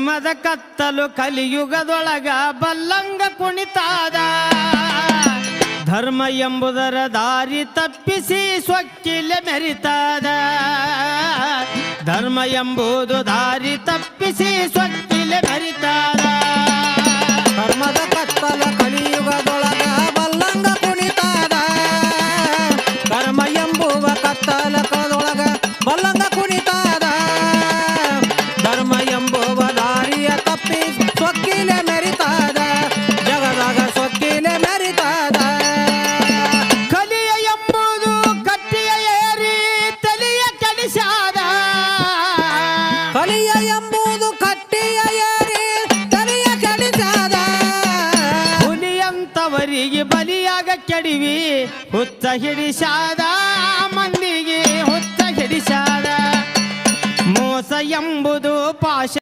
ಧರ್ಮದ ಕತ್ತಲು ಕಲಿಯುಗದೊಳಗ ಬಲ್ಲಂಗ ಕುಣಿತಾದ ಧರ್ಮ ಎಂಬುದರ ದಾರಿ ತಪ್ಪಿಸಿ ಸ್ವಕ್ಕಿಲೆ ಮೆರಿತಾದ ಧರ್ಮ ಎಂಬುದು ದಾರಿ ತಪ್ಪಿಸಿ ಸ್ವಕ್ಕಿಲೆ ಮೆರಿತಾದ ಧರ್ಮದ ಕತ್ತಲ ಕಲಿಯುಗದೊಳಗ ಬಲ್ಲಂಗ ಕುಣಿತಾದ ಧರ್ಮ ಎಂಬುವ ಕತ್ತಲ ಕಳದೊಳಗ ಬಲ್ಲಂಗ ಕುಣಿತಾದ ಧರ್ಮ ಎಂಬುವ ದಾರಿಯ ತಪ್ಪಿ ಸ್ವಕ್ಕಿಲೆ ಮೆರಿತಾದ ಜಗದಾಗ ಸ್ವಕ್ಕಿಲೆ ಮೆರಿತಾದ ಕಲಿಯ ಎಂಬುದು ಕಟ್ಟಿಯ ಏರಿ ತಲೆಯ ಕೆಡಿಸಾದ ಕಲಿಯ ಎಂಬುದು ಕಟ್ಟಿಯ ಏರಿ ತಲೆಯ ಕೆಡಿಸಾದ ಹುಲಿಯಂತವರಿಗೆ ಬಲಿಯಾಗ ಕೆಡಿವಿ ಹುತ್ತ ಹಿಡಿಸಾದ ಮಂದಿಗೆ ಹುತ್ತ ಹಿಡಿಸಾದ ಮೋಸ ಎಂಬುದು ಪಾಶ